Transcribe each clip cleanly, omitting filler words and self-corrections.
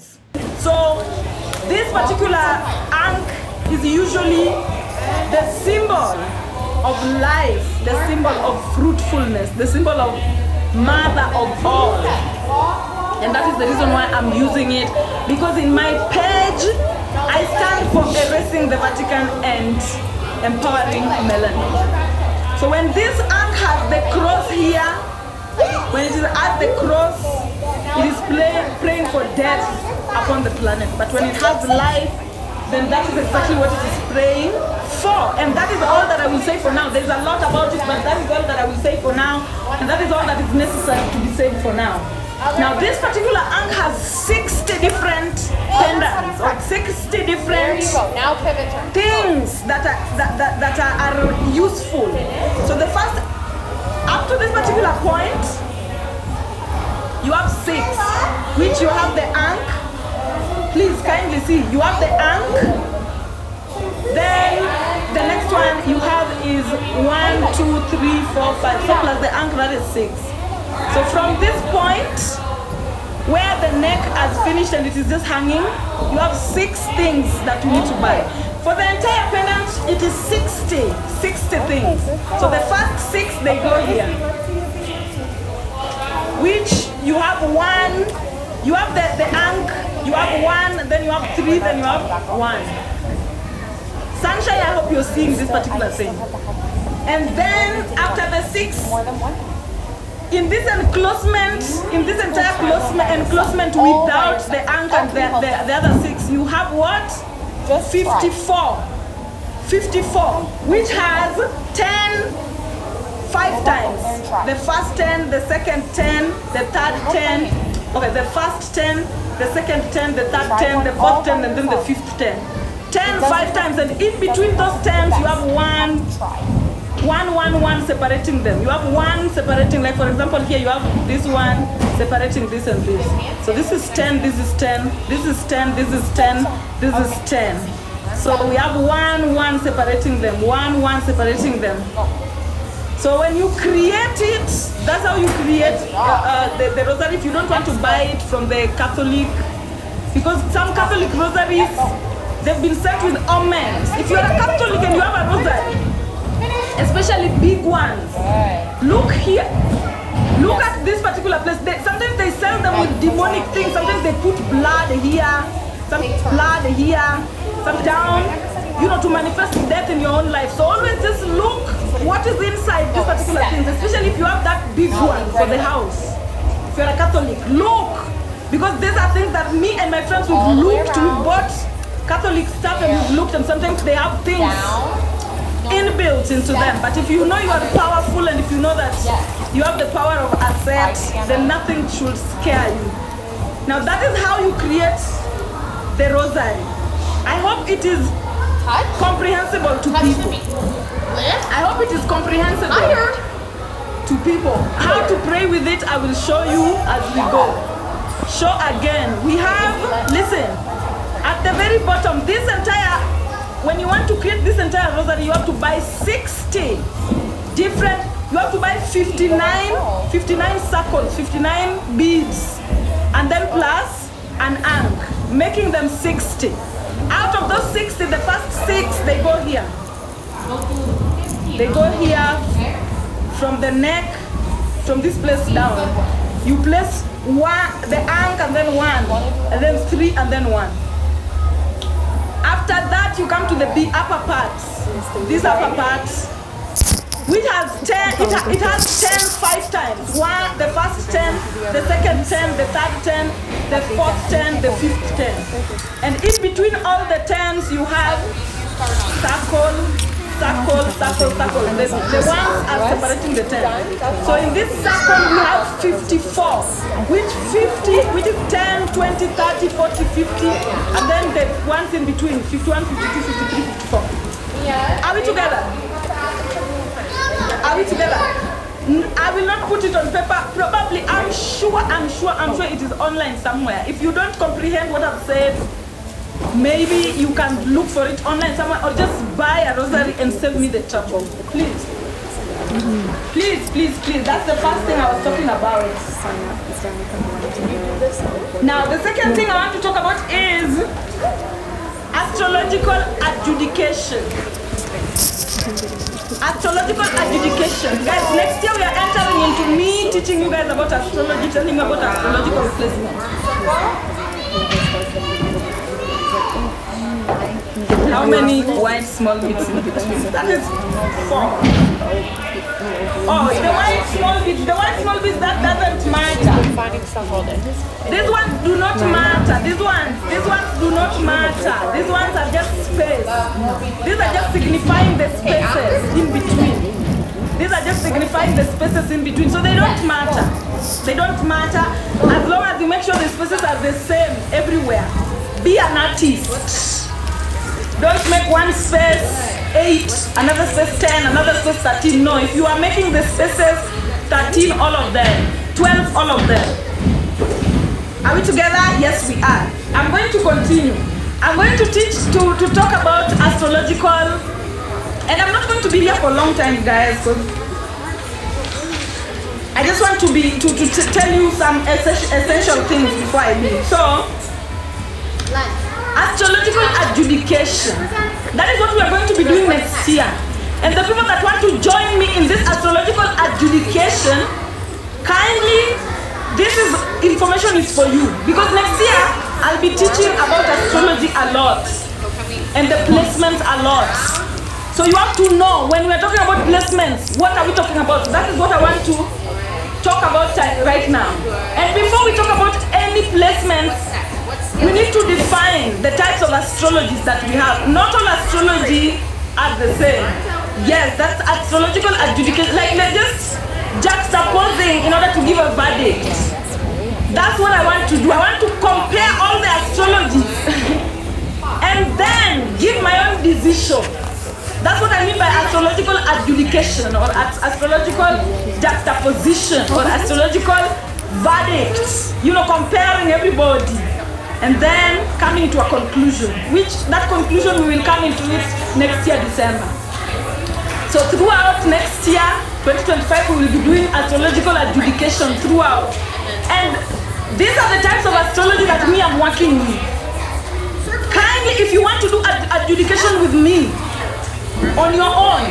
points. So this particular ankh is usually the symbol of life, the symbol of fruitfulness, the symbol of mother of all. And that is the reason why I'm using it, because in my page, I stand for erasing the Vatican and empowering melanin. So when this ankh has the cross here, when it is at the cross, it is praying for death upon the planet. But when it has life, then that is exactly what it is praying for. And that is all that I will say for now. There's a lot about it, but that is all that I will say for now. And that is all that is necessary to be said for now. Now this particular ankh has 60 different pendants, or 60 different things that are useful. So the first, up to this particular point, you have 6, which you have the ankh. Please kindly see, you have the ankh. Then the next one you have is 1, 2, 3, 4, 5. So plus the ankh, that is 6. So from this point, where the neck has finished and it is just hanging, you have 6 things that you need to buy. For the entire pendant, it is 60 things. So the first 6, they go here. Which you have 1, you have the ankh, you have 1, then you have 3, then you have 1. Sunshine, I hope you're seeing this particular thing. And then after the 6, in this enclosement, in this entire enclosement without the ankh and the other 6, you have what? 54. 54, which has 10, 5 times. The first 10, the second 10, the third 10. Okay, the first 10, the second 10, the third 10, the fourth 10, and then the fifth 10. 10, 5 times, and in between those 10s, you have 1 separating them. You have 1 separating, like for example here you have this one separating this and this. So this is 10, this is 10, this is 10, this is 10, this is 10. So we have 1 separating them, 1 separating them. So when you create it, that's how you create the rosary. If you don't want to buy it from the Catholic, because some Catholic rosaries, they've been set with omens. If you're a Catholic and you have a rosary, especially big ones, look here. Look at this particular place. Sometimes they sell them with demonic things. Sometimes they put blood here, some blood here, some down, to manifest death in your own life. So always just look what is inside these particular things, especially if you have that big one for the house. If you're a Catholic, look. Because these are things that me and my friends, we've looked, we've bought Catholic stuff and we've looked, and sometimes they have things inbuilt into them. But if you know you are powerful and if you know that you have the power of asset, then nothing should scare you. Now that is how you create the rosary. I hope it is comprehensible to people. I hope it is comprehensible to people. How to pray with it, I will show you as we go. Show again. We have, listen, at the very bottom, this entire, when you want to create this entire rosary, you have to buy 60 different, you have to buy 59 circles, 59 beads, and then plus an ankh, making them 60. Out of those 60, the first 6, they go here. They go here from the neck, from this place down. You place 1, the ankh, and then 1, and then 3, and then 1. After that, you come to the upper parts. These upper parts, which has 10, it has 10 5 times. 1, the first 10, the second 10, the third 10, the fourth 10, the fifth 10. And in between all the 10s, you have circle. The ones are separating the 10. So in this circle, we have 54, which is 10, 20, 30, 40, 50, and then the ones in between, 51, 52, 53, 54. Are we together? Are we together? I will not put it on paper. Probably, I'm sure it is online somewhere. If you don't comprehend what I've said, maybe you can look for it online somewhere, or just buy a rosary and send me the chapel. Please. Please. That's the first thing I was talking about. Now, the second thing I want to talk what is astrological adjudication. Astrological adjudication. Guys, next year we are entering into me teaching you guys about astrology, telling you about astrological placement. How many white small bits in between? That is 4. Oh, the white small bits, that doesn't matter. These ones do not matter. These ones do not matter. These ones are just space. These are just signifying the spaces in between. These are just signifying the spaces in between. So they don't matter. They don't matter as long as you make sure the spaces are the same everywhere. Be an artist. Don't make one space 8, another space 10, another space 13. No, if you are making the spaces 13, all of them, 12, all of them. Are we together? Yes, we are. I'm going to continue. I'm going to teach, to talk about astrological, and I'm not going to be here for a long time, guys, because I just want to tell you some essential things before I leave. So, astrological adjudication. That is what we are going to be doing next year. And the people that want to join me in this astrological adjudication, kindly, this information is for you. Because next year, I'll be teaching about astrology a lot. And the placements a lot. So you have to know, when we're talking about placements, what are we talking about? So that is what I want to talk about right now. And before we talk about any placements, we need to define the types of astrologies that we have. Not all astrology are the same. Yes, that's astrological adjudication. Like they're just juxtaposing in order to give a verdict. That's what I want to do. I want to compare all the astrologies and then give my own decision. That's what I mean by astrological adjudication or astrological juxtaposition or astrological verdicts. You know, comparing everybody. And then coming to a conclusion, which that conclusion we will come into it next year, December. So throughout next year, 2025, we will be doing astrological adjudication throughout. And these are the types of astrology that me I'm working with. Kindly, if you want to do adjudication with me on your own,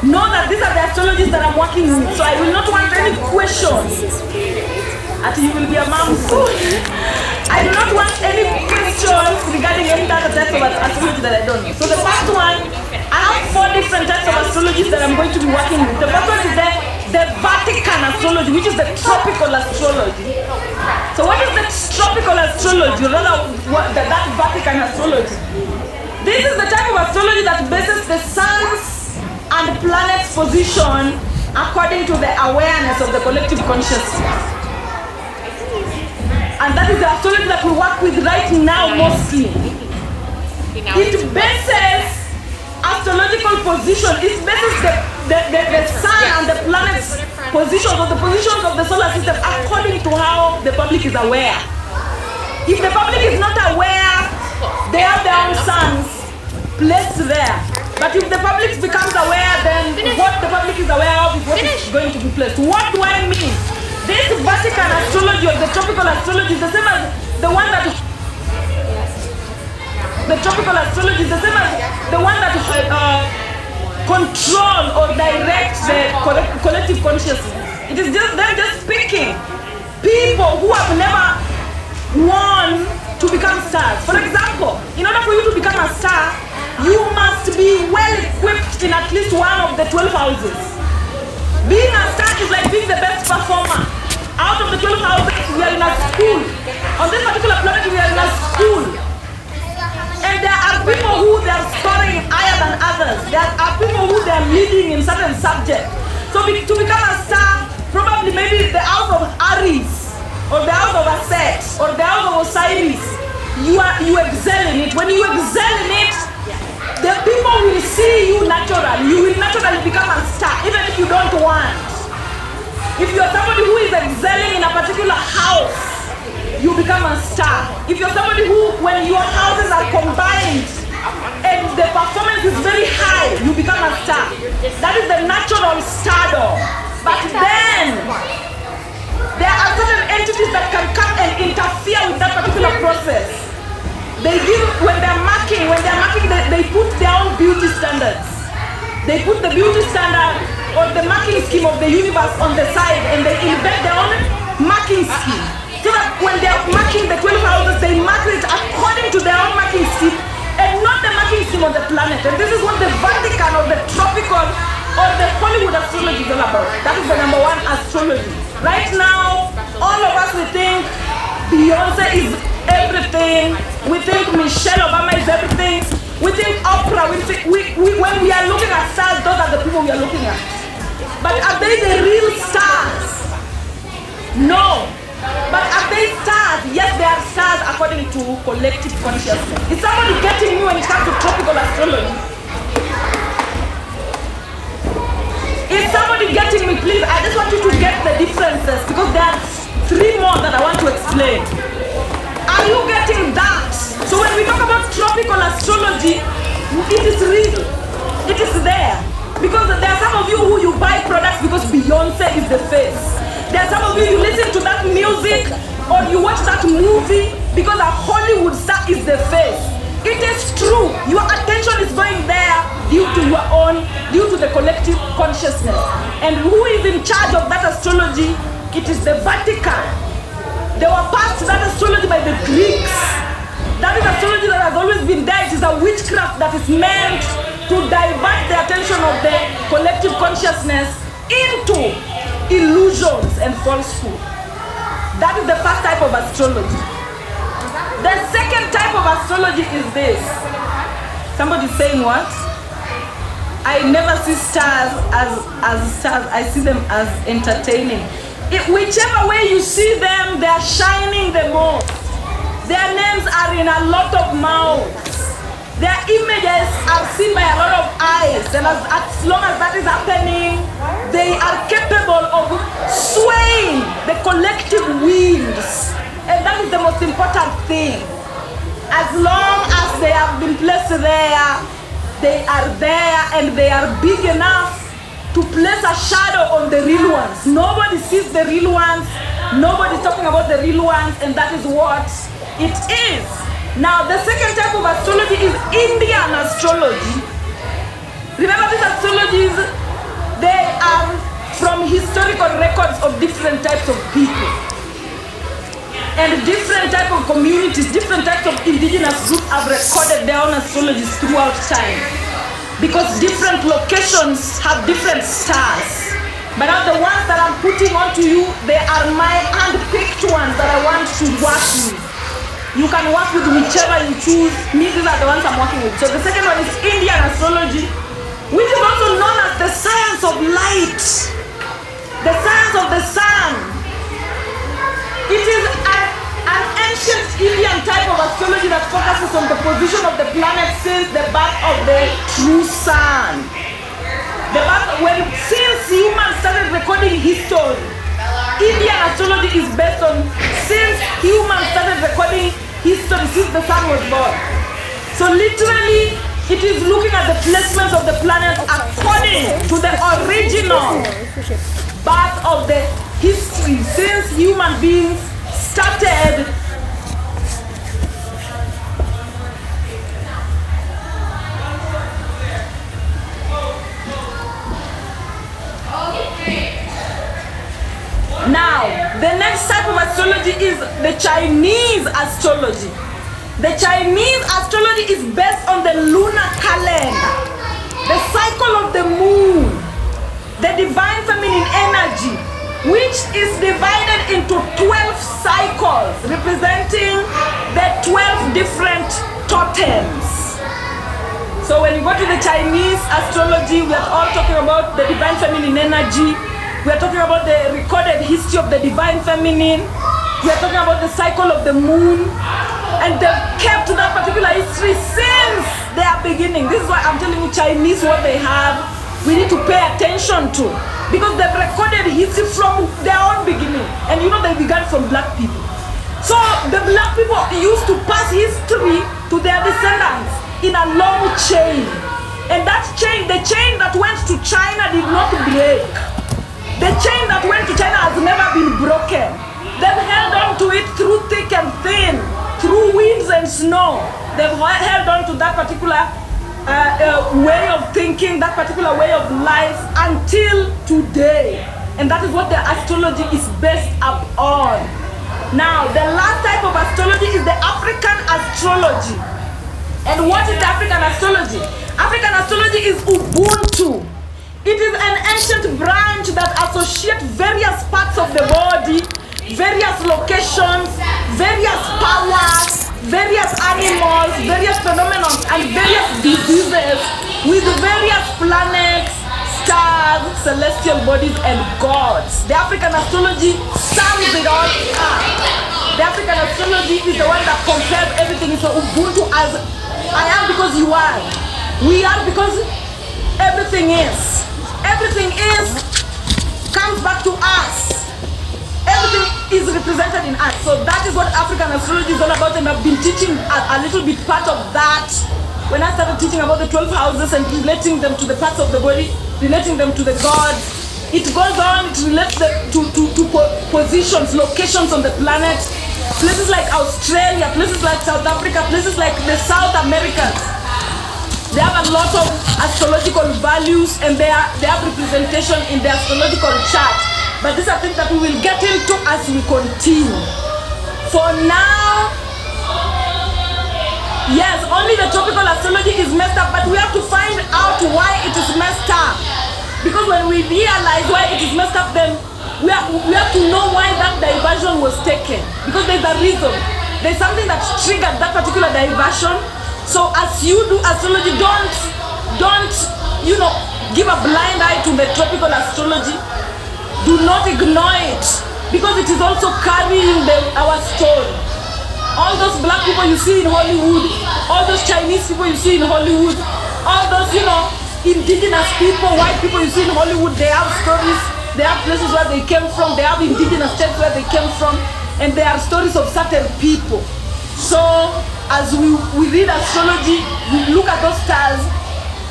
know that these are the astrologies that I'm working with. So I will not want any questions. You will be a mom soon. I do not want any questions regarding any other types of astrology that I don't know. So the first one, I have 4 different types of astrologies that I'm going to be working with. The first one is the Vatican astrology, which is the tropical astrology. So what is the tropical astrology, or rather that Vatican astrology? This is the type of astrology that bases the sun's and planet's position according to the awareness of the collective consciousness. And that is the astrology that we work with right now mostly. It bases astrological position. It bases the sun and the planet's positions or the positions of the solar system according to how the public is aware. If the public is not aware, they have their own suns placed there. But if the public becomes aware, then what the public is aware of is what is going to be placed. What do I mean? This Vatican astrology or the tropical astrology is the same as the one that control or direct the collective consciousness. It is just them just picking people who have never won to become stars. For example, in order for you to become a star, you must be well equipped in at least one of the 12 houses. Being a star is like being the best performer. Out of the 12 houses, we are in a school. On this particular planet, we are in a school. And there are people who they are scoring higher than others. There are people who they are leading in certain subjects. So to become a star, probably maybe the house of Aries, or the house of Set, or the house of Osiris, you excel in it. When you excel in it, the people will see you naturally. You will naturally become a star, even if you don't want. If you're somebody who is excelling in a particular house, you become a star. If you're somebody who, when your houses are combined and the performance is very high, you become a star. That is the natural stardom. But then, there are certain entities that can come and interfere with that particular process. They give, when they're marking, they put their own beauty standards. They put the beauty standard or the marking scheme of the universe on the side, and they invent their own marking scheme. So that when they're marking the 12 houses, they mark it according to their own marking scheme and not the marking scheme of the planet. And this is what the Vatican or the tropical or the Hollywood astrology is all about. That is the number one astrology. Right now, all of us, we think Beyonce is everything. We think Michelle Obama is everything. We think Oprah. When we are looking at stars, those are the people we are looking at. But are they the real stars? No. But are they stars? Yes, they are stars according to collective consciousness. Is somebody getting me when it comes to tropical astrology? Is somebody getting me, please? I just want you to get the differences because there are three more that I want to explain. Are you getting that? So when we talk about tropical astrology, it is real. It is there. Because there are some of you who you buy products because Beyonce is the face. There are some of you listen to that music or you watch that movie because a Hollywood star is the face. It is true. Your attention is going there due to the collective consciousness. And who is in charge of that astrology? It is the Vatican. They were passed that astrology by the Greeks. That is astrology that has always been there. It is a witchcraft that is meant to divert the attention of the collective consciousness into illusions and falsehood. That is the first type of astrology. The second type of astrology is this. Somebody saying what? I never see stars as stars. I see them as entertaining. Whichever way you see them, they are shining the most. Their names are in a lot of mouths. Their images are seen by a lot of eyes, and as long as that is happening, they are capable of swaying the collective winds. And that is the most important thing. As long as they have been placed there, they are there and they are big enough to place a shadow on the real ones. Nobody sees the real ones, nobody's talking about the real ones, and that is what it is. Now, the second type of astrology is Indian astrology. Remember, these astrologies, they are from historical records of different types of people. And different types of communities, different types of indigenous groups have recorded their own astrologies throughout time. Because different locations have different stars. But now the ones that I'm putting onto you, they are my hand-picked ones that I want to work with. You can work with whichever you choose. Me, these are the ones I'm working with. So the second one is Indian astrology, which is also known as the science of light, the science of the sun. It is an ancient Indian type of astrology that focuses on the position of the planet since the birth of the true sun. Since humans started recording history, Indian astrology is based on since humans started recording history since the sun was born. So literally, it is looking at the placements of the planet according to the original birth of the history since human beings started Now, the next type of astrology is the Chinese astrology. The Chinese astrology is based on the lunar calendar, the cycle of the moon, the divine feminine energy, which is divided into 12 cycles representing the 12 different totems. So when you go to the Chinese astrology, we are all talking about the divine feminine energy. We are talking about the recorded history of the divine feminine. We are talking about the cycle of the moon. And they've kept that particular history since their beginning. This is why I'm telling you, Chinese, what they have, we need to pay attention to. Because they've recorded history from their own beginning. And you know they began from black people. So the black people used to pass history to their descendants in a long chain. And that chain, the chain that went to China did not break. The chain that went to China has never been broken. They've held on to it through thick and thin. through winds and snow, they've held on to that particular way of thinking, that particular way of life until today. And that is what the astrology is based upon. Now, the last type of astrology is the African astrology. And what is the African astrology? African astrology is Ubuntu. It is an ancient branch that associates various parts of the body, various locations, various powers, various animals, various phenomena, and various diseases with various planets, stars, celestial bodies, and gods. The African astrology sums it all up. The African astrology is the one that compares everything. So Ubuntu as I am because you are. We are because everything is. Everything is comes back to us. Everything is represented in us. So that is what African astrology is all about, and I've been teaching a little bit part of that when I started teaching about the 12 houses and relating them to the parts of the body, relating them to the gods. It goes on, it relates to positions, locations on the planet, places like Australia, places like South Africa, places like the South Americans. They have a lot of astrological values and they have representation in the astrological chart. But these are things that we will get into as we continue. For now, yes, only the tropical astrology is messed up, but we have to find out why it is messed up. Because when we realize why it is messed up, then we have to know why that diversion was taken. Because there's a reason. There's something that triggered that particular diversion. So as you do astrology, don't give a blind eye to the tropical astrology. Do not ignore it, because it is also carrying our story. All those black people you see in Hollywood, all those Chinese people you see in Hollywood, all those indigenous people, white people you see in Hollywood, they have stories, they have places where they came from, they have indigenous states where they came from, and they are stories of certain people. So as we read astrology, we look at those stars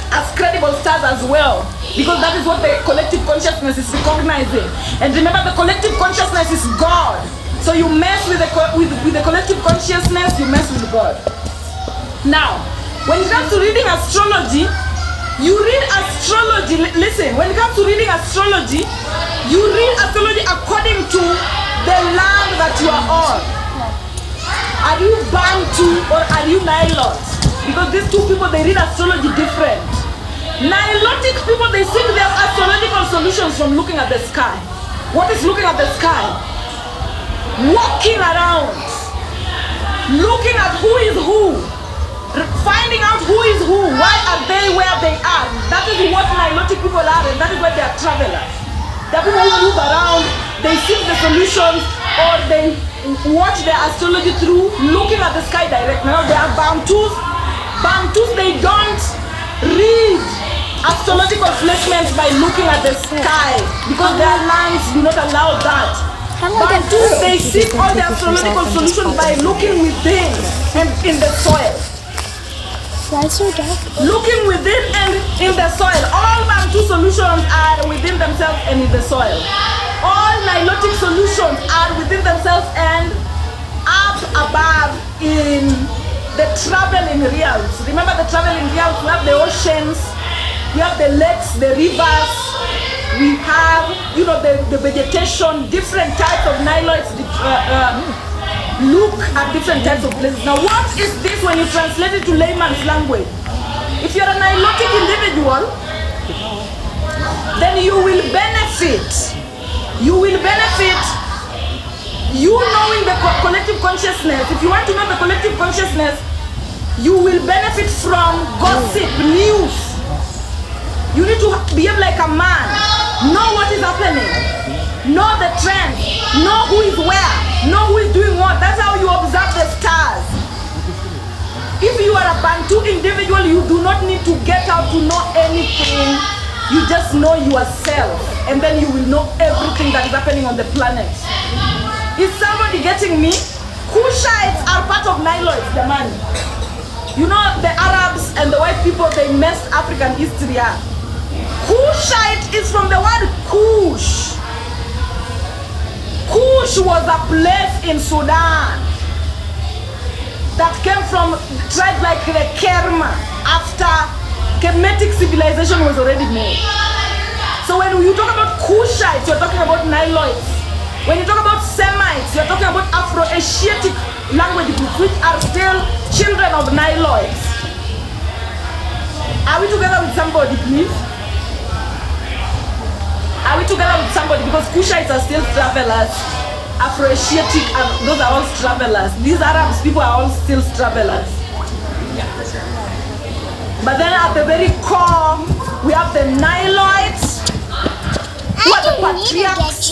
as credible stars as well, because that is what the collective consciousness is recognizing. And remember, the collective consciousness is God. So you mess with the collective consciousness, you mess with God. Now, when it comes to reading astrology, you read astrology, listen, when it comes to reading astrology, you read astrology according to the land that you are on. Are you Bantu or are you Nilotes? Because these two people, they read astrology different. Nilotic people, they seek their astrological solutions from looking at the sky. What is looking at the sky? Walking around, looking at who is who, finding out who is who, why are they where they are. That is what Nilotic people are, and that is why they are travelers. They are people who move around, they seek the solutions, or they watch their astrology through looking at the sky direct. Now they are Bantus. Bantus, they don't read astrological placements by looking at the sky because their lands do not allow that. Bantus, they seek all the astrological solutions by looking within and in the soil. Why so dark? Looking within and in the soil. All Bantu solutions are within themselves and in the soil. All Nilotic solutions are within themselves and up above in the traveling realms. Remember the traveling realms, we have the oceans, we have the lakes, the rivers, we have, the vegetation, different types of Nilotes look at different types of places. Now what is this when you translate it to layman's language? If you're a Nilotic individual, then you will benefit. You will benefit you knowing the collective consciousness. If you want to know the collective consciousness, you will benefit from gossip, news. You need to behave like a man. Know what is happening. Know the trend. Know who is where. Know who is doing what. That's how you observe the stars. If you are a Bantu individual, you do not need to get out to know anything. You just know yourself, and then you will know everything that is happening on the planet. Is somebody getting me? Kushites are part of Nilotes, the man. You know, the Arabs and the white people, they messed African history up. Kushite is from the word Kush. Kush was a place in Sudan. that came from tribes like the Kerma after Kemetic civilization was already made. So when you talk about Kushites, you're talking about Niloids. When you talk about Semites, you're talking about Afro-Asiatic language groups, which are still children of Niloids. Are we together with somebody, please? Are we together with somebody? Because Kushites are still travelers. Afro-Asiatic, and those are all travelers. These Arabs people are all still travelers. But then at the very core, we have the Niloids, who are the patriarchs.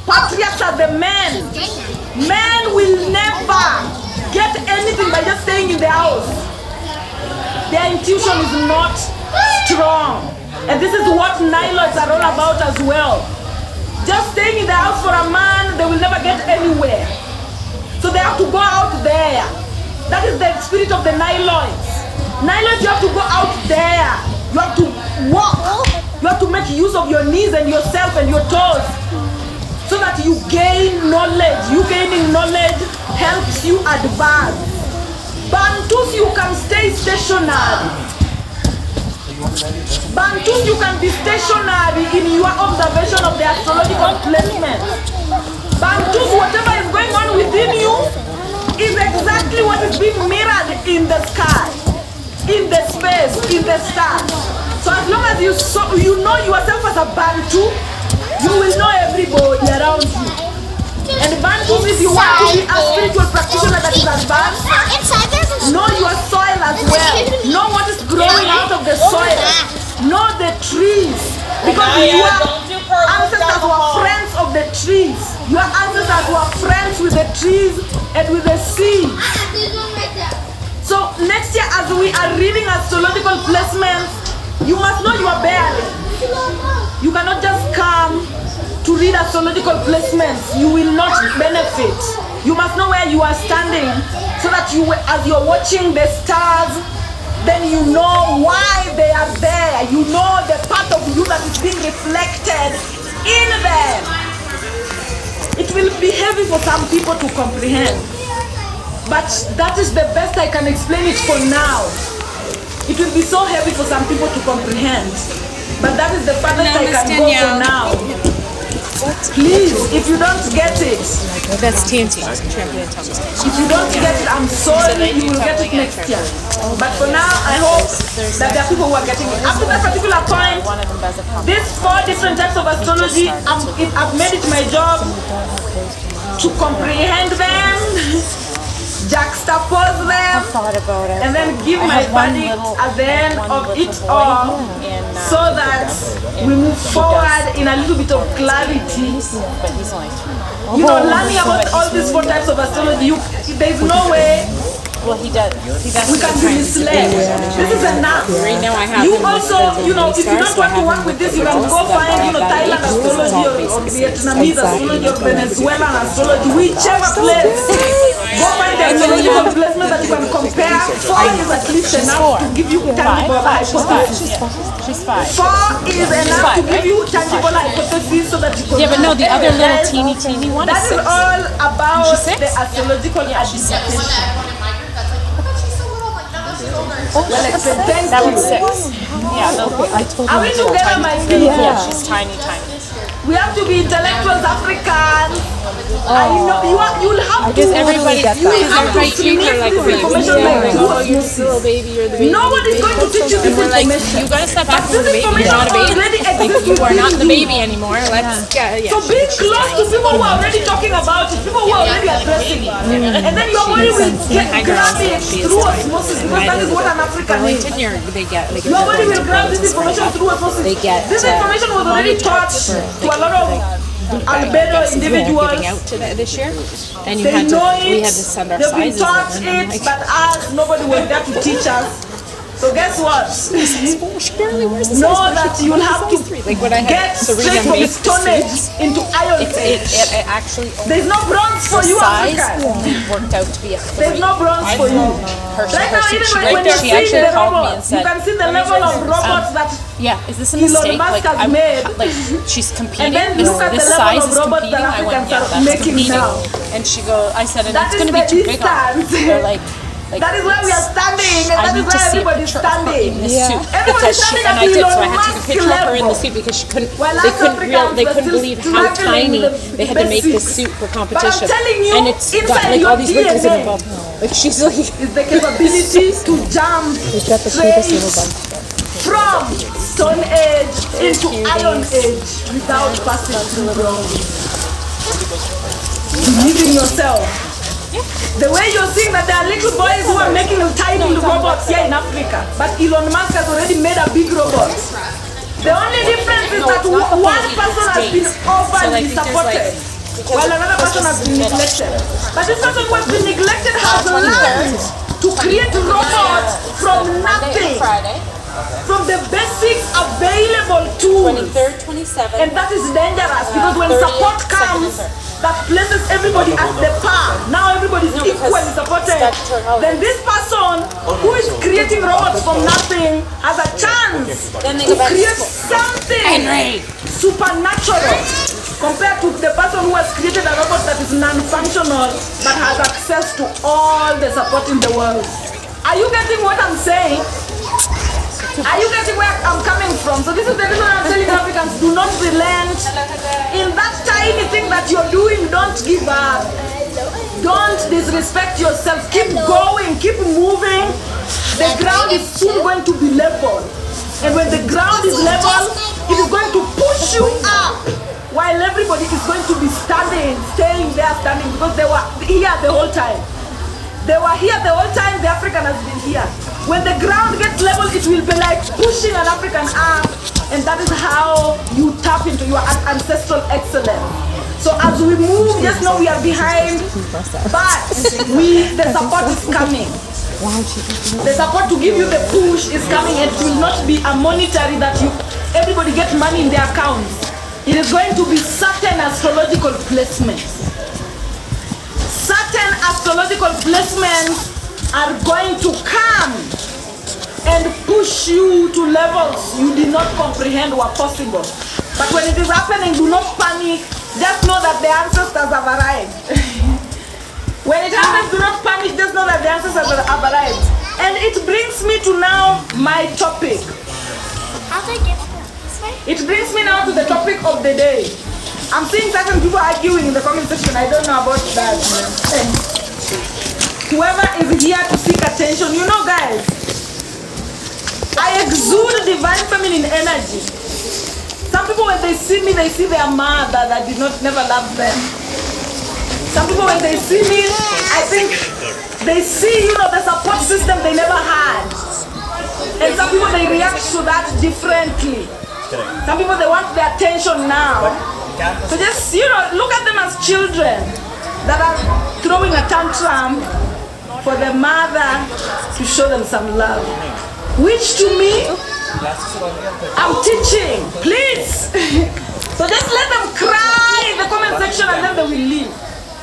Patriarchs are the men. Men will never get anything by just staying in the house. Their intuition is not strong. And this is what Niloids are all about as well. Just staying in the house for a man, they will never get anywhere. So they have to go out there. That is the spirit of the Niloids. Niloids, you have to go out there. You have to walk. You have to make use of your knees and yourself and your toes so that you gain knowledge. You gaining knowledge helps you advance. Bantus, you can stay stationary. Bantus, you can be stationary in your observation of the astrological placement. Bantus, whatever is going on within you is exactly what is being mirrored in the sky, in the space, in the stars. So as long as you know yourself as a Bantu, you will know everybody around you. And Bantus, if you want to be a spiritual practitioner that is advanced, know your soil as well. Know what is growing out of the soil. Know the trees. Because your ancestors were friends of the trees. Your ancestors were friends with the trees and with the sea. So next year, as we are reading astrological placements, you must know your bearing. You cannot just come to read astrological placements. You will not benefit. You must know where you are standing so that you, as you're watching the stars, then you know why they are there. You know the part of you that is being reflected in them. It will be heavy for some people to comprehend, but that is the best I can explain it for now. It will be so heavy for some people to comprehend, but that is the farthest I can go for now. Please, if you don't get it, that's TNT. If you don't get it, I'm sorry, you will get it next year. But for now, I hope that there are people who are getting it. Up to that particular point, these 4 different types of astrology, I've made it my job to comprehend them, juxtapose them, and then give my verdict at the end of it all, so that we move forward in a little bit of clarity. You know, learning about all these 4 types of astrology, there's no way He does. we can be misled. This is enough. Right now I have You also, you know, if you don't want to work with this, you can go find, you know, Thailand astrology or Vietnamese astrology or Venezuelan astrology, whichever place. Go find the astrological placement that you can compare. 4 is at least enough to give you tangible hypothesis. She's 5. 4 is enough to give you tangible hypothesis so that you can. Yeah, but no, the other little teeny one That is is 6. all about She's 6? the astrological adjudication. That one's 6. Yeah, Are we together, my people? yeah, she's tiny. We have to be intellectuals, Africans. I know you'll have to. Everybody, You will have to treat this information like little baby, you're the baby. Nobody's going to teach you this We're like, information. you gotta step But back from this the baby. You're information not a baby. already Like, exists you are not the within you. baby anymore. Let's get So being close to people who are already talking about it, people who are already addressing it, and then your body will grab it through osmosis, because that is what an African is. They get Your body will grab this information through osmosis. This information was already taught to a lot of albedo individuals. giving out to this year, and They know we it, had to send our they've been sizes taught in, and I'm it, but us, nobody was there to teach us. So guess what? she barely wears the Know size 4. that She you'll wears have the to size 3. Like when I get had Serena straight from make the Stone Age suits, into Iron it Age. actually There's no bronze for you, size Africans. worked out to be a 3. There's no bronze for you. her Right now, even suit. when She you're seeing actually the called me and robots, you said, can see the level of robots that yeah, is this a Elon mistake? Musk Like, has made. like she's competing. And then This, look at this the level size of is robots competing. that I went, Africans yeah, are that's making competing. now. And she I said, and That it's is going to be the too big on distance. her. They're like That is where we are standing, and I that is need to where see a everybody's picture of her standing. in this suit Everybody's because she standing and at I did. So Elon I had to take a Musk picture of her in the level. suit because she couldn't. While They us couldn't real. Africans They were couldn't still believe how struggling tiny with the they had to make this basics. suit for But I'm competition. telling you, And it's got inside like your all these wrinkles in DNA above. Like she's like. is the capability to jump straight from Stone Age into Iron Age without passing through wrong. Believe in yourself. The way you're seeing that there are little boys who are making tiny robots here in Africa, but Elon Musk has already made a big robot. The only difference is that one person has been overly supported, while another person has been neglected. But this person who has been neglected has learned to create robots from nothing, from the basics available tools. 23rd, 27th. And that is dangerous because when support comes, that places everybody at the par. Now everybody is equally supported. Then this person who is creating robots from nothing has a chance to create something supernatural compared to the person who has created a robot that is non-functional but has access to all the support in the world. Are you getting what I'm saying? Are you getting where I'm coming from? So this is the reason I'm telling Africans, do not relent. In that tiny thing that you're doing, don't give up. Don't disrespect yourself. Keep going, keep moving. The ground is soon going to be level. And when the ground is level, it is going to push you up. While everybody is going to be standing, staying there, standing, because they were here the whole time. They were here the whole time, the African has been here. When the ground gets level, it will be like pushing an African up, and that is how you tap into your ancestral excellence. So as we move, just know we are behind, but the support is coming. The support to give you the push is coming, and it will not be a monetary that everybody get money in their accounts. It is going to be certain astrological placements. Certain astrological placements are going to come and push you to levels you did not comprehend were possible. But when it is happening, do not panic. Just know that the ancestors have arrived. When it happens, do not panic. Just know that the ancestors have arrived. And it brings me to now my topic. How do I get this way? It brings me now to the topic of the day. I'm seeing certain people arguing in the comment section. I don't know about that. Whoever is here to seek attention, you know, guys, I exude divine feminine energy. Some people, when they see me, they see their mother that did not never love them. Some people, when they see me, I think they see, the support system they never had. And some people, they react to that differently. Some people, they want the attention now. So just, look at them as children that are throwing a tantrum for the mother to show them some love. Which to me, I'm teaching, please. So just let them cry in the comment section and then they will leave.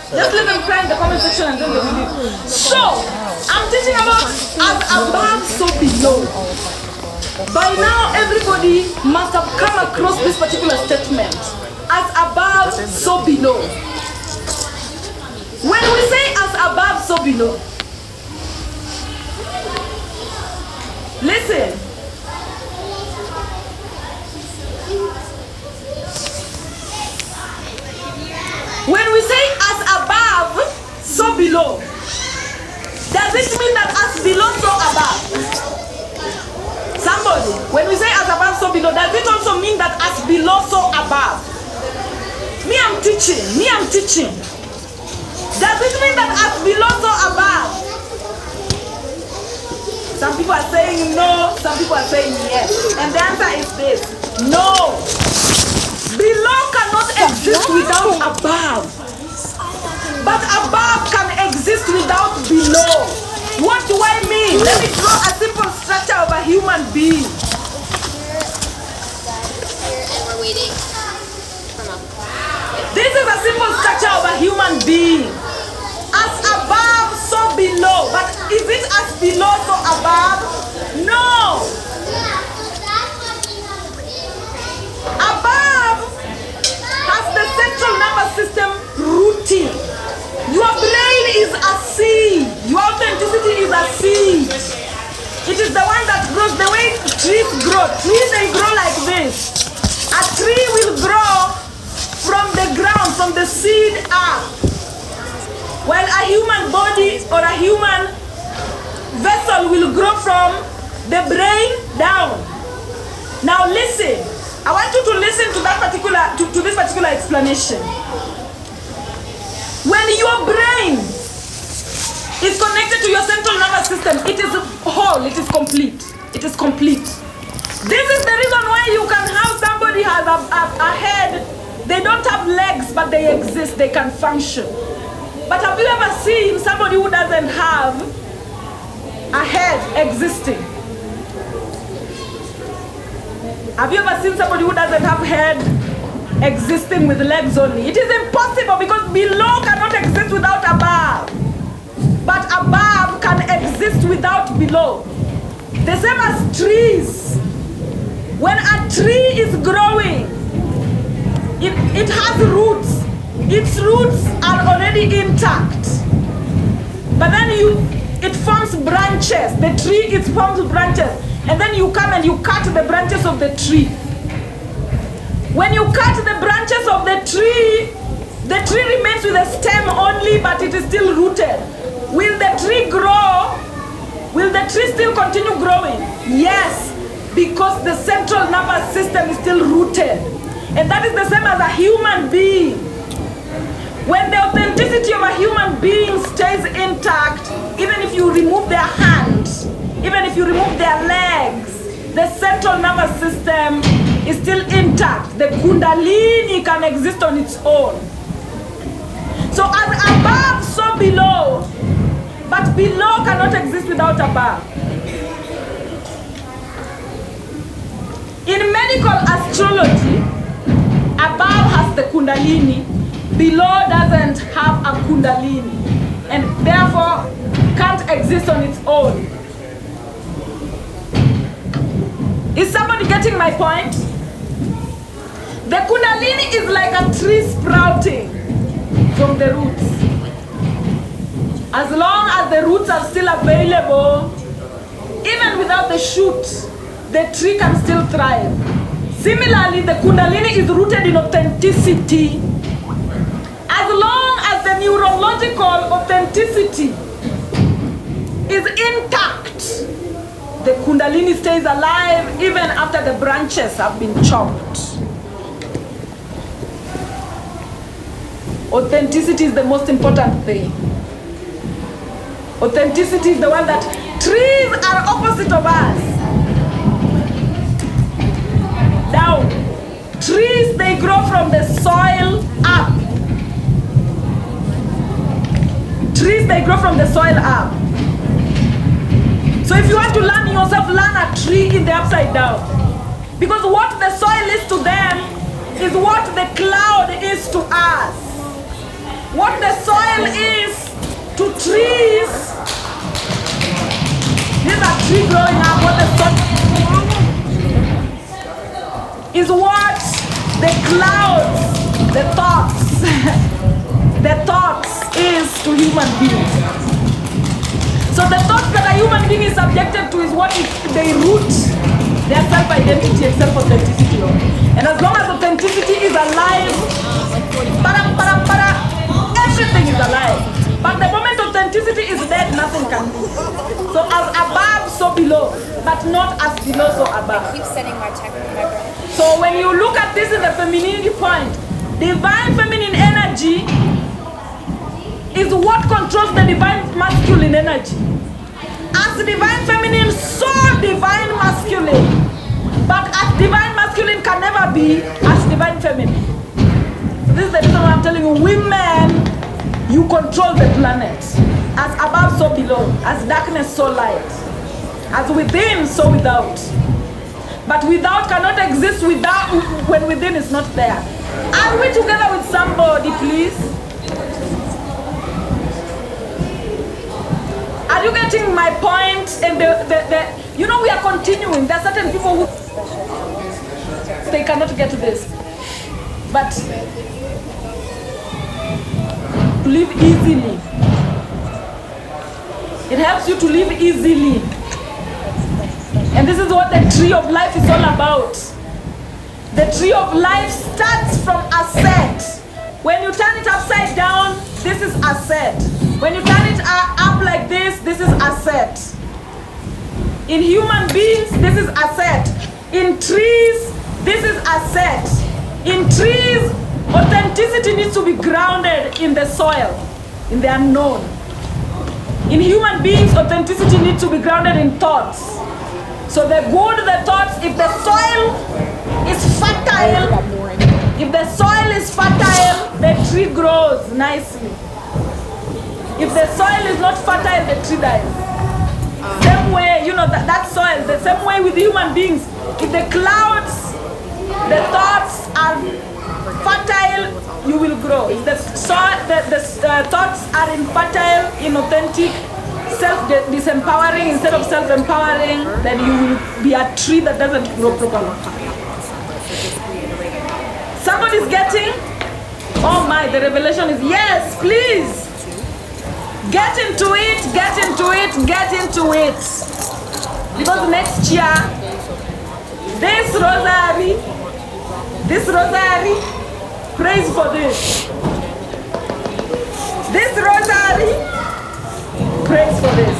Just let them cry in the comment section and then they will leave. So, I'm teaching about as above, so below. By now, everybody must have come across this particular statement. As above, so below. When we say as above, so below, listen. When we say as above, so below, does it mean that as below, so above? Somebody, when we say as above, so below, does it also mean that as below, so above? Me, I'm teaching. Does it mean that as below, so above? Some people are saying no, some people are saying yes. And the answer is this: no. Below cannot exist without above. But above can exist without below. What do I mean? Let me draw a simple structure of a human being. And we're waiting. This is a simple structure of a human being. As above, so below. But is it as below, so above? No. Above has the central nervous system rooting. Your brain is a seed. Your authenticity is a seed. It is the one that grows the way trees grow. Trees, they grow like this. A tree will grow from the ground, from the seed up. While a human body or a human vessel will grow from the brain down. Now listen. I want you to listen to that to this particular explanation. When your brain is connected to your central nervous system, it is whole, it is complete. It is complete. This is the reason why you can have somebody has a head, they don't have legs, but they exist, they can function. But have you ever seen somebody who doesn't have a head existing? Have you ever seen somebody who doesn't have head existing with legs only? It is impossible because below cannot exist without above. But above can exist without below. The same as trees. When a tree is growing, it has roots. Its roots are already intact. But then it forms branches. The tree, it forms branches. And then you come and you cut the branches of the tree. When you cut the branches of the tree remains with a stem only, but it is still rooted. Will the tree grow? Will the tree still continue growing? Yes, because the central nervous system is still rooted. And that is the same as a human being. When the authenticity of a human being stays intact, even if you remove their hands, even if you remove their legs, the central nervous system is still intact. The kundalini can exist on its own. So as above, so below. But below cannot exist without above. In medical astrology, above has the kundalini, below doesn't have a kundalini, and therefore can't exist on its own. Is somebody getting my point? The kundalini is like a tree sprouting from the roots. As long as the roots are still available, even without the shoot, the tree can still thrive. Similarly, the kundalini is rooted in authenticity. As long as the neurological authenticity is intact, the kundalini stays alive even after the branches have been chopped. Authenticity is the most important thing. Authenticity is the one that trees are opposite of us. Down. Trees, they grow from the soil up. Trees, they grow from the soil up. So if you want to learn yourself, learn a tree in the upside down. Because what the soil is to them is what the cloud is to us. What the soil is to trees, these are trees growing up, what the soil is what the clouds, the thoughts, the thoughts is to human beings. So the thoughts that a human being is subjected to is what they root their self-identity and self-authenticity on. And as long as authenticity is alive, everything is alive. But the moment authenticity is dead, nothing can move. So as above, so below. But not as below, so above. Keep sending my text to my brother. So when you look at this in the femininity point, divine feminine energy is what controls the divine masculine energy. As divine feminine, so divine masculine. But as divine masculine can never be as divine feminine. So this is the reason why I'm telling you, women, you control the planet. As above, so below. As darkness, so light. As within, so without. But without cannot exist without when within is not there. Are we together with somebody, please? Are you getting my point? And you know, we are continuing. There are certain people who they cannot get this, but to live easily. It helps you to live easily. And this is what the tree of life is all about. The tree of life starts from ascent. When you turn it upside down, this is ascent. When you turn it up like this, this is ascent. In human beings, this is ascent. In trees, this is ascent. In trees, authenticity needs to be grounded in the soil, in the unknown. In human beings, authenticity needs to be grounded in thoughts. So the good, the thoughts, if the soil is fertile, the tree grows nicely. If the soil is not fertile, the tree dies. Same way, you know, that soil, the same way with human beings. If the clouds, the thoughts are fertile, you will grow. If the thoughts are infertile, inauthentic, self-disempowering instead of self-empowering, then you will be a tree that doesn't grow properly. Somebody's getting? Oh my, the revelation is yes, please. Get into it, get into it, get into it. Because next year, this rosary, praise for this. This rosary, praise for this.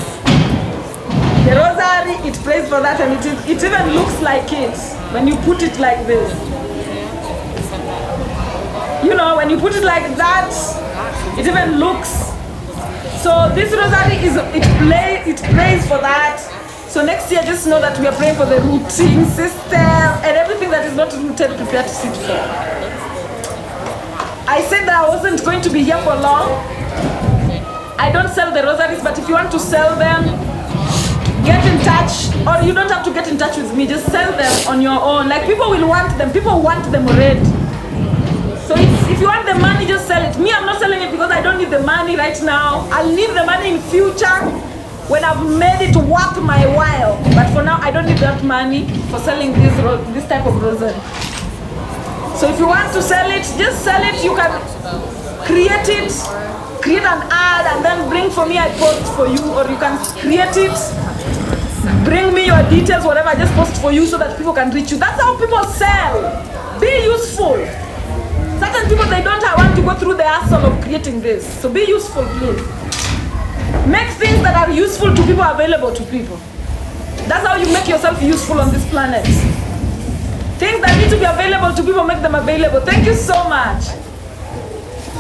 The rosary, it prays for that, and it even looks like it when you put it like this. You know, when you put it like that, it even looks. So this rosary it prays for that. So next year, just know that we are praying for the rooting system and everything that is not rooted, prepare to sit for. I said that I wasn't going to be here for long. I don't sell the rosaries, but if you want to sell them, get in touch, or you don't have to get in touch with me, just sell them on your own. Like, people will want them, people want them already. So if you want the money, just sell it. Me, I'm not selling it because I don't need the money right now. I'll need the money in future when I've made it worth my while. But for now, I don't need that money for selling this type of rosary. So if you want to sell it, just sell it. You can create an ad and then bring for me, I post for you. Or you can create it, bring me your details, whatever, I just post for you so that people can reach you. That's how people sell. Be useful. Certain people, they don't want to go through the hassle of creating this. So be useful, please. Make things that are useful to people available to people. That's how you make yourself useful on this planet. Things that need to be available to people, make them available. Thank you so much.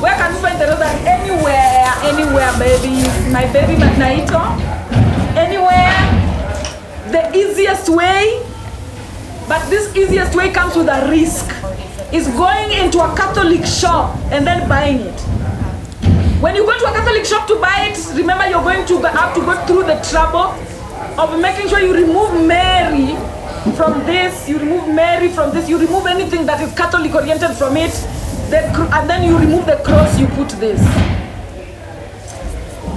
Where can you find the rosary? Anywhere, baby. My baby Naito. Anywhere. The easiest way, but this easiest way comes with a risk, is going into a Catholic shop and then buying it. When you go to a Catholic shop to buy it, remember you're going to have to go through the trouble of making sure you remove Mary from this, you remove Mary from this, you remove anything that is Catholic oriented from it, and then you remove the cross, you put this.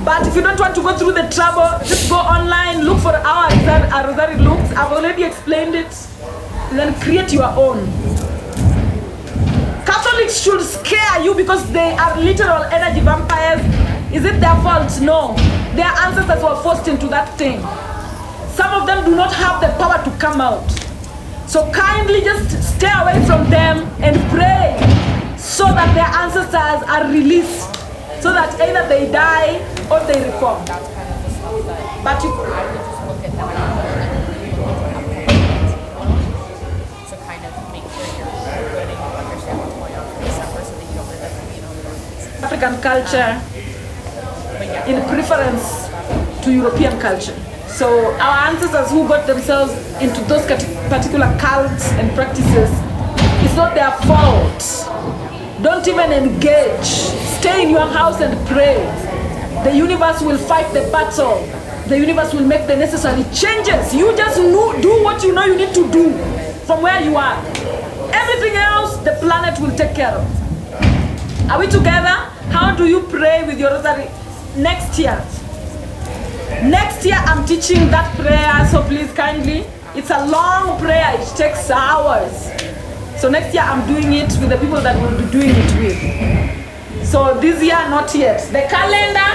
But if you don't want to go through the trouble, just go online, look for how a rosary looks. I've already explained it. And then create your own. Catholics should scare you because they are literal energy vampires. Is it their fault? No. Their ancestors were forced into that thing. Some of them do not have the power to come out. So kindly just stay away from them and pray so that their ancestors are released. So that either they die or they reform. But you... African culture in preference to European culture. So our ancestors who got themselves into those particular cults and practices, it's not their fault. Don't even engage. Stay in your house and pray. The universe will fight the battle. The universe will make the necessary changes. You just do what you know you need to do from where you are. Everything else, the planet will take care of. Are we together? How do you pray with your rosary next year? Next year I'm teaching that prayer, so please kindly, it's a long prayer, it takes hours. So next year I'm doing it with the people that will be doing it with. So this year, not yet. The calendar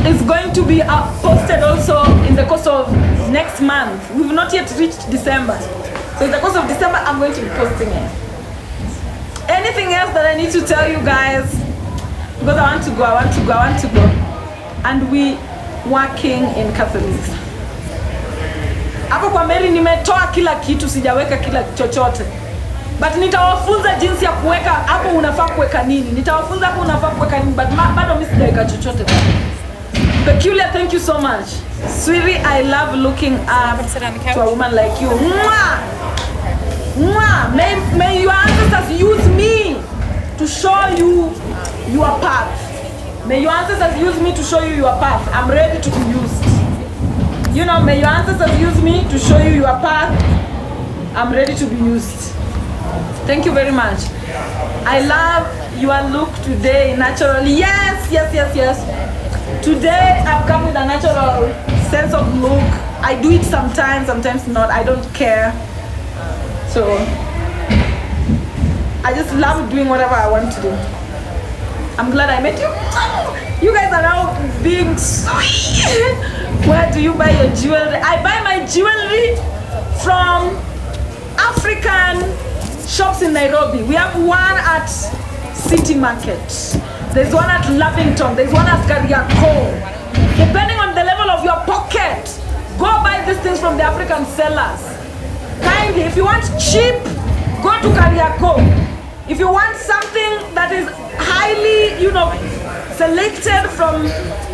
is going to be posted also in the course of next month. We've not yet reached December. So in the course of December, I'm going to be posting it. Anything else that I need to tell you guys? Because I want to go. And we working in Catholics. Hapo kwa Mary nimetoa kila kitu, sijaweka kila chochote. But nitawafunza jinsi ya kuweka hapo, unafaa kuweka nini. Nitawafunza hapo unafaa kuweka nini, but bado mimi sijaweka chochote. Peculiar, thank you so much. Sweetie, I love looking up to a woman like you. Mwah! Mwah! May your ancestors use me to show you your path. May your ancestors use me to show you your path. I'm ready to be used. You know, may your ancestors use me to show you your path. I'm ready to be used. Thank you very much. I love your look today, naturally. Yes. Today I've come with a natural sense of look. I do it sometimes not. I don't care. So I just love doing whatever I want to do. I'm glad I met you. You guys are now being sweet. Where do you buy your jewelry? I buy my jewelry from African shops in Nairobi. We have one at City Market. There's one at Lavington. There's one at Kariakoo. Depending on the level of your pocket, go buy these things from the African sellers. Kindly, if you want cheap, go to Kariakoo. If you want something that is highly, selected from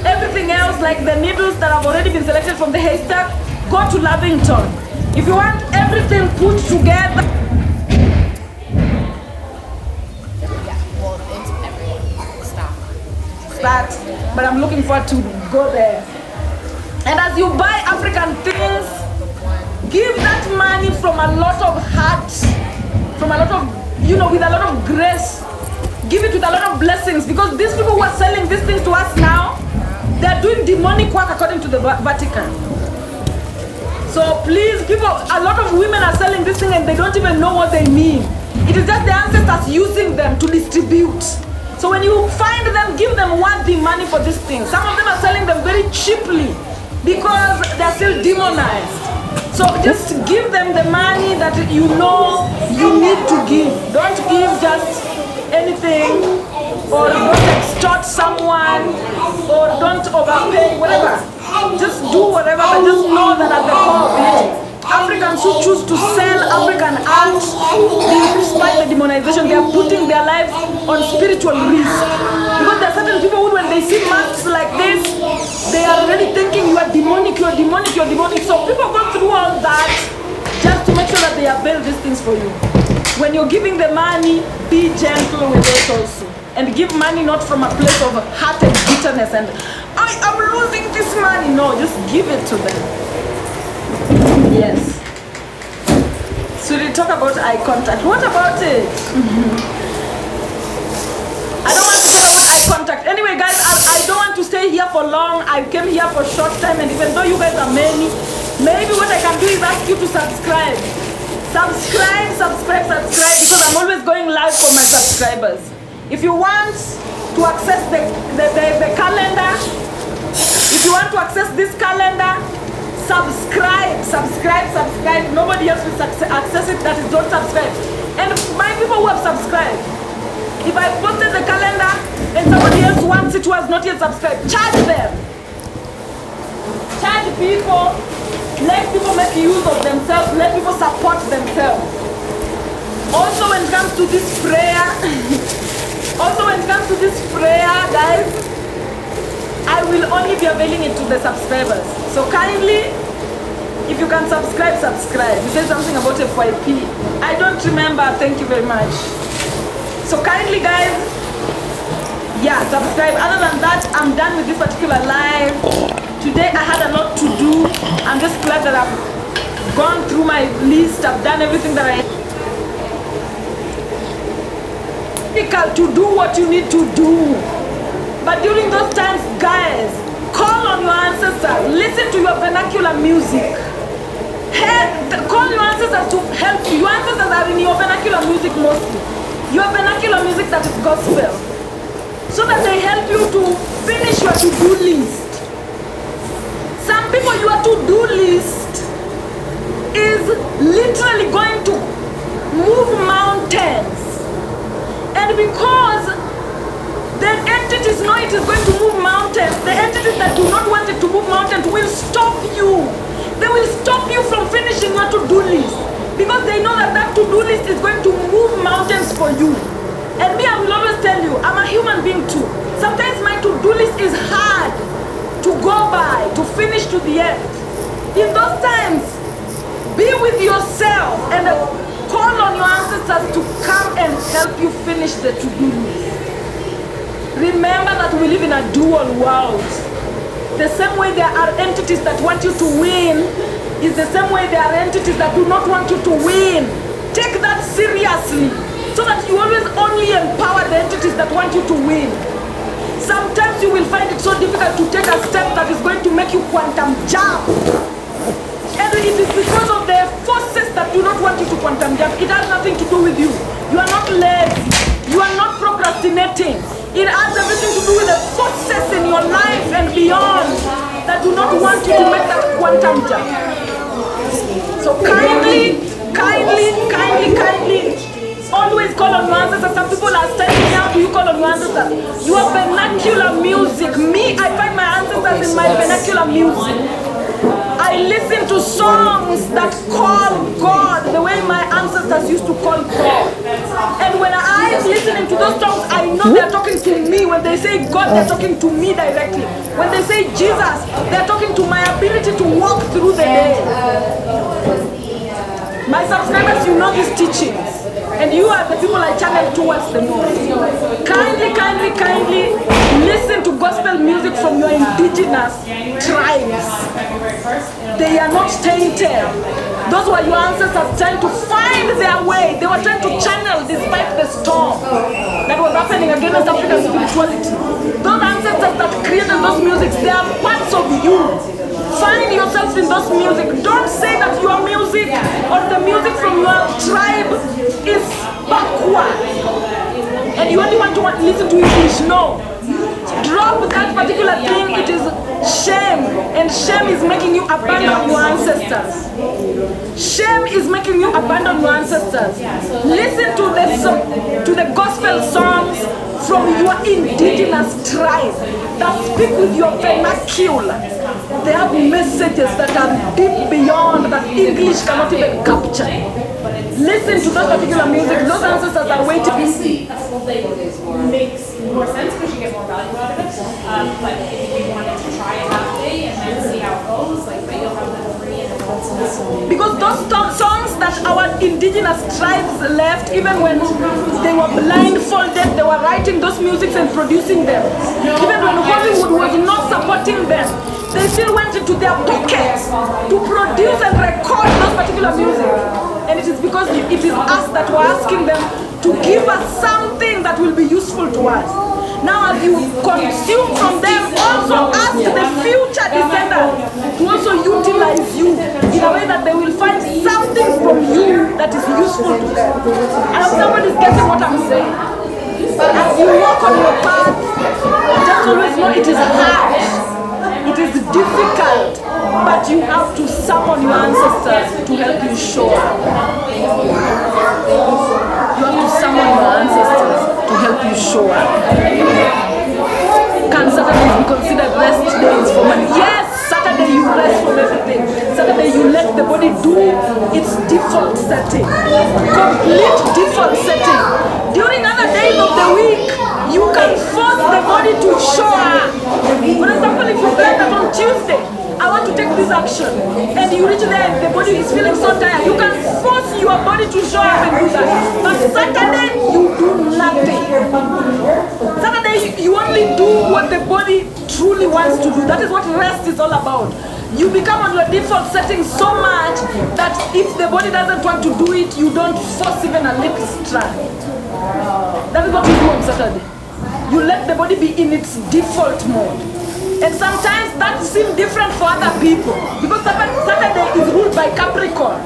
everything else, like the needles that have already been selected from the haystack, go to Lavington. If you want everything put together, but I'm looking forward to go there. And as you buy African things, give that money from a lot of heart, from a lot of, with a lot of grace. Give it with a lot of blessings, because these people who are selling these things to us now, they're doing demonic work according to the Vatican. So please, a lot of women are selling this thing and they don't even know what they mean. It is just the ancestors using them to distribute. So when you find them, give them worthy money for this thing. Some of them are selling them very cheaply because they're still demonized. So just give them the money that you know you need to give. Don't give just anything, or don't extort someone, or don't overpay, whatever. Just do whatever, but just know that at the core of it, Africans who choose to sell African art, despite the demonization, they are putting their lives on spiritual risk. Because there are certain people who, when they see masks like this, they are already thinking you are demonic, you are demonic, you are demonic. So people go through all that just to make sure that they avail these things for you. When you're giving the money, be gentle with it also. And give money not from a place of heart and bitterness and I am losing this money. No, just give it to them. Yes. So they talk about eye contact. What about it? I don't want to talk about eye contact. Anyway, guys, I don't want to stay here for long. I came here for a short time, and even though you guys are many, maybe what I can do is ask you to subscribe. Subscribe, because I'm always going live for my subscribers. If you want to access the calendar, if you want to access this calendar, subscribe. Nobody else will access it that is don't subscribe. And my people who have subscribed, if I posted the calendar and somebody else wants it who has not yet subscribed, charge them. Charge people. Let people make use of themselves. Let people support themselves. Also when it comes to this prayer, guys, I will only be availing it to the subscribers. So kindly, if you can subscribe. You said something about FYP. I don't remember. Thank you very much. So kindly, guys, subscribe. Other than that, I'm done with this particular live. Today I had a lot to do. I'm just glad that I've gone through my list. I've done everything that I difficult to do what you need to do. But during those times, guys, call on your ancestors. Listen to your vernacular music. Call your ancestors to help you. Your ancestors are in your vernacular music mostly. Your vernacular music that is gospel. So that they help you to finish your to-do list. Some people, your to-do list is literally going to move mountains. And because the entities know it is going to move mountains, the entities that do not want it to move mountains will stop you. They will stop you from finishing your to-do list because they know that that to-do list is going to move mountains for you. And me, I will always tell you, I'm a human being too. Sometimes my to-do list is hard to go by, to finish to the end. In those times, be with yourself and call on your ancestors to come and help you finish the to-do list. Remember that we live in a dual world. The same way there are entities that want you to win is the same way there are entities that do not want you to win. Take that seriously so that you always only empower the entities that want you to win. Sometimes you will find it so difficult to take a step that is going to make you quantum jump. And it is because of the forces that do not want you to quantum jump. It has nothing to do with you. You are not lazy. You are not procrastinating. It has everything to do with the forces in your life and beyond that do not want you to make that quantum jump. So kindly, always call on your ancestors. Some people are saying, how do you call on your ancestors? Your vernacular music. Me, I find my ancestors in my vernacular music. I listen to songs that call God the way my ancestors used to call God. And when I'm listening to those songs, I know they're talking to me. When they say God, they're talking to me directly. When they say Jesus, they're talking to my ability to walk through the day. My subscribers, you know these teachings. And you are the people I channel towards the most. Kindly listen to gospel music from your indigenous tribes. They are not tainted. Those were your ancestors trying to find their way. They were trying to channel despite the storm that was happening against African spirituality. Those ancestors that created those musics, they are parts of you. Find yourself in those music. Don't say that your music or the music from your tribe is backward and you only want to listen to English. No. Drop that particular thing. It is shame, and shame is making you abandon your ancestors. Shame is making you abandon your ancestors. Listen to the gospel songs from your indigenous tribe that speak with your vernacular. They have messages that are deep beyond that English cannot even capture. Listen to that particular music. Those ancestors are waiting. Obviously, a full day makes more sense because you get more value out of it. But if you wanted to try a half day and then see how it goes, like, but you'll have the free and the because those songs that our indigenous tribes left, even when they were blindfolded, they were writing those musics and producing them. Even when Hollywood was not supporting them, they still went into their pockets to produce and record those particular music. And it is because it is us that were asking them to give us something that will be useful to us. Now as you consume from them, also ask the future descendants to also utilize you in a way that they will find something from you that is useful to them. I hope somebody is getting what I'm saying. As you walk on your path, just always know it is hard. It is difficult, but you have to summon your ancestors to help you show up. You have to summon your ancestors to help you show up. Can Saturdays be considered rest days for man? Yes, Saturday you rest from everything. Saturday you let the body do its default setting. Complete default setting. During other days of the week, you can force the body to show up. For example, if you plan that on Tuesday, I want to take this action, and you reach there and the body is feeling so tired, you can force your body to show up and do that. But Saturday, you do nothing. Saturday, you only do what the body truly wants to do. That is what rest is all about. You become on your default setting so much that if the body doesn't want to do it, you don't force even a little strand. That is what we do on Saturday. you let the body be in its default mode. And sometimes that seems different for other people because Saturday is ruled by Capricorn.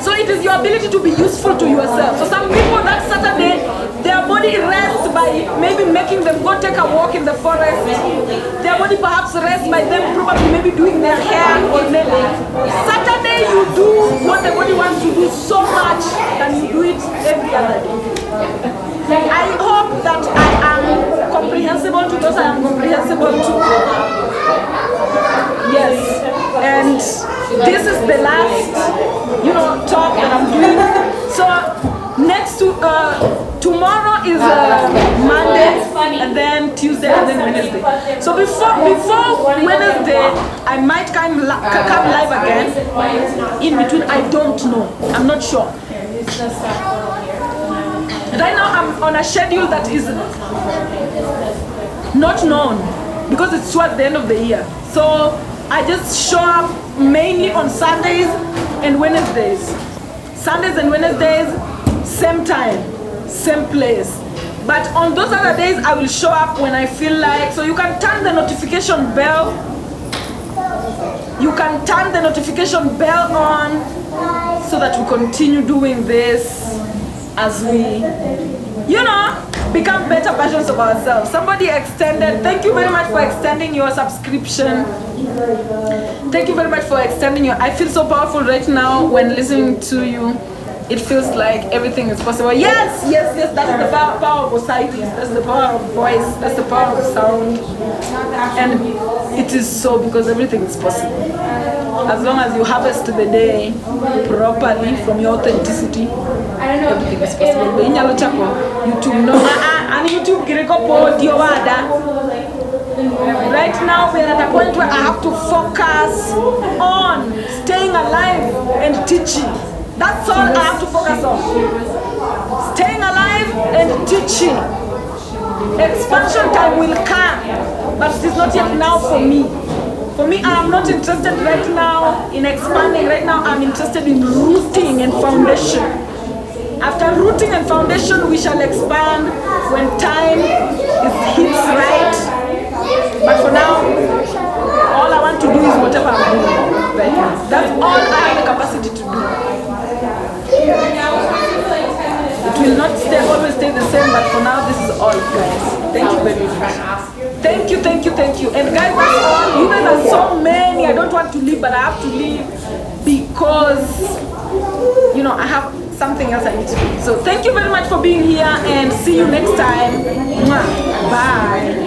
So it is your ability to be useful to yourself. So some people that Saturday, their body rests by maybe making them go take a walk in the forest. Their body perhaps rests by them probably maybe doing their hair or nailing. Saturday you do what the body wants to do so much than you do it every other day. I hope that I am comprehensible to those I am comprehensible to. Yes, and this is the last, talk that I'm doing. So next to tomorrow is Monday, and then Tuesday, and then Wednesday. So before Wednesday, I might come live again. In between, I don't know. I'm not sure. Right now, I'm on a schedule that is not known because it's towards the end of the year. So I just show up mainly on Sundays and Wednesdays. Sundays and Wednesdays, same time, same place. But on those other days, I will show up when I feel like. So you can turn the notification bell. You can turn the notification bell on so that we continue doing this as we, become better versions of ourselves. Somebody extended, thank you very much for extending your subscription. Thank you very much for extending your, I feel so powerful right now when listening to you. It feels like everything is possible. Yes, that is the power of Osiris. That's the power of voice. That's the power of sound. And it is so because everything is possible. As long as you harvest the day properly from your authenticity, everything is possible. YouTube, no, and YouTube, right now we're at a point where I have to focus on staying alive and teaching. That's all I have to focus on. Staying alive and teaching. Expansion time will come, but it is not yet now for me. For me, I am not interested right now in expanding. Right now, I'm interested in rooting and foundation. After rooting and foundation, we shall expand when time hits right. But for now, all I want to do is whatever I'm doing right now. That's all I have the capacity to do. It will not always stay the same, but for now, this is all, guys. Thank you very much. Thank you. And guys, that's all. You guys are so many. I don't want to leave, but I have to leave because, I have something else I need to do. So thank you very much for being here, and see you next time. Mwah. Bye.